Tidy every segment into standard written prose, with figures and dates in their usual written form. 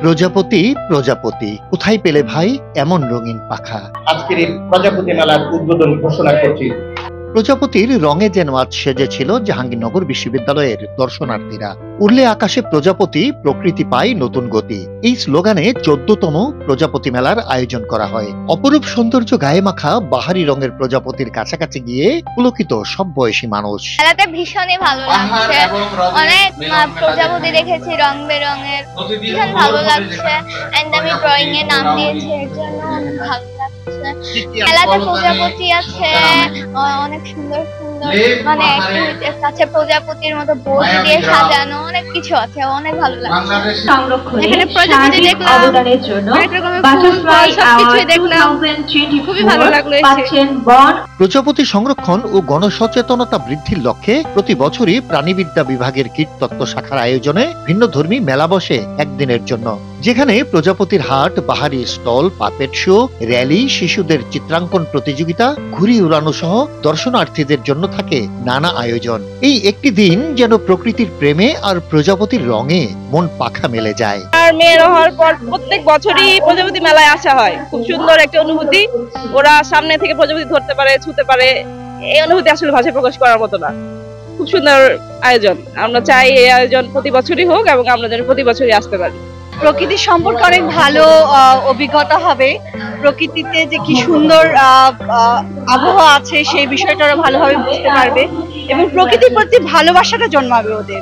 প্রজাপতি প্রজাপতি কোথায় পেলে ভাই এমন রঙিন পাখা। আজকের এই প্রজাপতি মেলার উদ্বোধন ঘোষণা করছি। প্রজাপতির রঙে যেন আজ সেজেছিল জাহাঙ্গীরনগর বিশ্ববিদ্যালয়ের দর্শনার্থীরা। উড়লে আকাশে প্রজাপতি, প্রকৃতি পায় নতুন গতি, এই স্লোগানে 14তম প্রজাপতি মেলার আয়োজন করা হয়। অপরূপ সৌন্দর্য গায়ে মাখা বাহারি রঙের প্রজাপতির কাছাকাছি গিয়ে পুলকিত সব বয়সী মানুষ। মেলাতে ভীষণই ভালো লাগছে, অনেক প্রজাপতি দেখেছি রং বেরঙের, ভীষণ ভালো লাগছে। এন্ড আমি ড্রয়িং এ নাম দিয়েছি, এর জন্য ভালো লাগছে। মেলাতে প্রজাপতি আছে, অনেক সুন্দর সুন্দর মানে অ্যাক্টিভিটিস আছে, প্রজাপতির মতো বোর্ড দিয়ে সাজানো অনেক কিছু আছে, অনেক ভালো লাগছে। এখানে প্রজাপতি দেখলাম, অনেক রকমের ফুল ফল সবকিছুই দেখলাম, খুবই ভালো লাগলো। প্রজাপতি সংরক্ষণ ও গণসচেতনতা বৃদ্ধির লক্ষ্যে প্রতি বছরই প্রাণীবিদ্যা বিভাগের কীটতত্ত্ব শাখার আয়োজনে ভিন্নধর্মী মেলা বসে একদিনের জন্য, যেখানে প্রজাপতির হাট, বাহারি স্টল, পাপেট শো, র্যালি, শিশুদের চিত্রাঙ্কন প্রতিযোগিতা, ঘুড়ি উড়ানো সহ দর্শনার্থীদের জন্য থাকে নানা আয়োজন। এই একটি দিন যেন প্রকৃতির প্রেমে আর প্রজাপতির রঙে মন পাখা মেলে যায়। আর মেয়ের হওয়ার পর প্রত্যেক বছরই প্রজাপতি মেলায় আসা হয়, খুব সুন্দর একটা অনুভূতি। ওরা সামনে থেকে প্রজাপতি ধরতে পারে, ছুঁতে পারে, এই অনুভূতি আসলে ভাষায় প্রকাশ করার মতো না। খুব সুন্দর আয়োজন, আমরা চাই এই আয়োজন প্রতি বছরই হোক এবং আমরা যেন প্রতি বছরই আসতে পারি। প্রকৃতি সম্পর্কে অনেক ভালো অভিজ্ঞতা হবে। প্রকৃতিতে যে কি সুন্দর আবহাওয়া আছে সেই বিষয়টা ওরা ভালোভাবে বুঝতে পারবে এবং প্রকৃতির প্রতি ভালোবাসাটা জন্মাবে ওদের।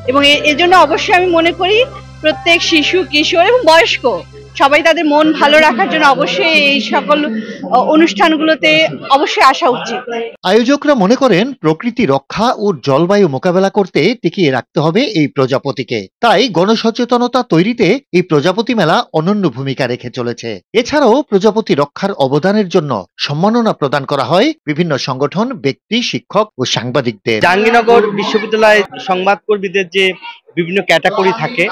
এবং এর জন্য অবশ্যই আমি মনে করি প্রত্যেক শিশু, কিশোর এবং বয়স্ক সবাই তাদের মন ভালো রাখার জন্য অবশ্যই এই সকল অনুষ্ঠানগুলোতে অবশ্যই আসা উচিত। আয়োজকরা মনে করেন প্রকৃতি রক্ষা ও জলবায়ু মোকাবেলা করতে টিকিয়ে রাখতে হবে এই প্রজাপতিকে। তাই গণসচেতনতা তৈরিতে এই প্রজাপতি মেলা অনন্য ভূমিকা রেখে চলেছে। এছাড়াও প্রজাপতি রক্ষার অবদানের জন্য সম্মাননা প্রদান করা হয় বিভিন্ন সংগঠন, ব্যক্তি, শিক্ষক ও সাংবাদিকদের। জাহাঙ্গীরনগর বিশ্ববিদ্যালয়ের সংবাদকর্মীদের যে বিভিন্ন ক্যাটাগরি থাকে,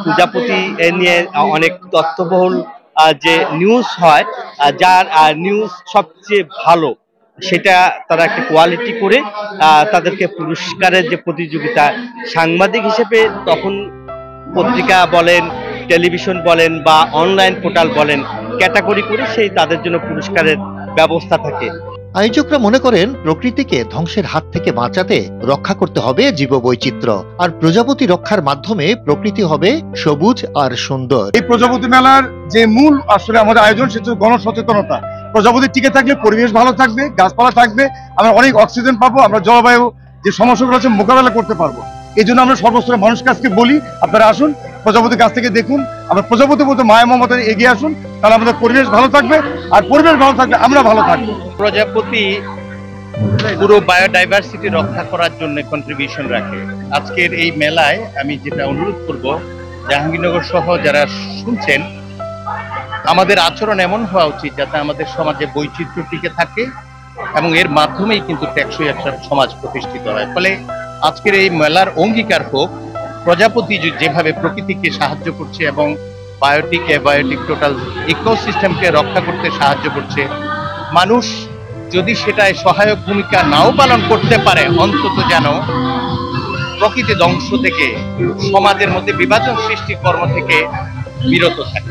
প্রজাপতি নিয়ে অনেক তথ্যবহুল যে নিউজ হয়, যার নিউজ সবচেয়ে ভালো সেটা তারা একটা কোয়ালিটি করে তাদেরকে পুরস্কারের যে প্রতিযোগিতা, সাংবাদিক হিসেবে তখন পত্রিকা বলেন, টেলিভিশন বলেন বা অনলাইন পোর্টাল বলেন, ক্যাটাগরি করে সেই তাদের জন্য পুরস্কারের ব্যবস্থা থাকে। আয়োজকরা মনে করেন প্রকৃতিকে ধ্বংসের হাত থেকে বাঁচাতে রক্ষা করতে হবে জীববৈচিত্র্য, আর প্রজাপতি রক্ষার মাধ্যমে প্রকৃতি হবে সবুজ আর সুন্দর। এই প্রজাপতি মেলার যে মূল আসলে আমাদের আয়োজন সেটা গণসচেতনতা। প্রজাপতি টিকে থাকলে পরিবেশ ভালো থাকবে, গাছপালা থাকবে, আমরা অনেক অক্সিজেন পাবো, আমরা জলবায়ু যে সমস্যাগুলো আছে মোকাবেলা করতে পারবো। এই জন্য আমরা সর্বস্তরের মানুষের কাছে বলি, আপনারা আসুন প্রজাপতির কাছ থেকে দেখুন, আমরা প্রজাপতির মতো মায়া মমতা এগিয়ে আসুন, তাহলে আমাদের পরিবেশ ভালো থাকবে, আর পরিবেশ ভালো থাকলে আমরা ভালো থাকবো। প্রজাপতি পুরো বায়োডাইভার্সিটি রক্ষা করার জন্য কন্ট্রিবিউশন রাখে। আজকের এই মেলায় আমি যেটা অনুরোধ করব, জাহাঙ্গীরনগর সহ যারা শুনছেন, আমাদের আচরণ এমন হওয়া উচিত যাতে আমাদের সমাজে বৈচিত্র্য টিকে থাকে এবং এর মাধ্যমেই কিন্তু টেকসই একটা সমাজ প্রতিষ্ঠিত হয়। ফলে আজকের এই মেলার অঙ্গীকার হোক প্রজাপতি যেভাবে প্রকৃতিকে সাহায্য করছে এবং বায়োটিক টোটাল ইকোসিস্টেমকে রক্ষা করতে সাহায্য করছে। মানুষ যদি সেটায় সহায়ক ভূমিকা নাও পালন করতে পারে, অন্তত যেন প্রকৃতি ধ্বংস থেকে, সমাজের মধ্যে বিভাজন সৃষ্টির কর্ম থেকে বিরত থাকে।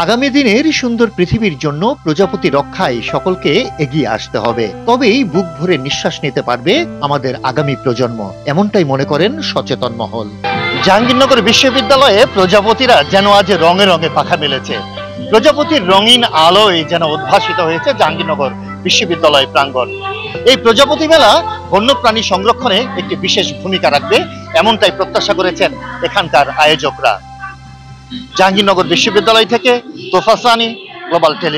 আগামী দিনের সুন্দর পৃথিবীর জন্য প্রজাপতি রক্ষায় সকলকে এগিয়ে আসতে হবে, তবেই বুক ভরে নিঃশ্বাস নিতে পারবে আমাদের আগামী প্রজন্ম, এমনটাই মনে করেন সচেতন মহল। জাহাঙ্গীরনগর বিশ্ববিদ্যালয়ে প্রজাপতিরা যেন আজ রঙে রঙে পাখা মেলেছে। প্রজাপতির রঙিন আলোয় যেন উদ্ভাসিত হয়েছে জাহাঙ্গীরনগর বিশ্ববিদ্যালয় প্রাঙ্গণ। এই প্রজাপতি মেলা বন্যপ্রাণী সংরক্ষণে একটি বিশেষ ভূমিকা রাখবে, এমনটাই প্রত্যাশা করেছেন এখানকার আয়োজকরা। জাহাঙ্গীরনগর বিশ্ববিদ্যালয় থেকে তোফা সানি, গ্লোবাল টেলিভিশন।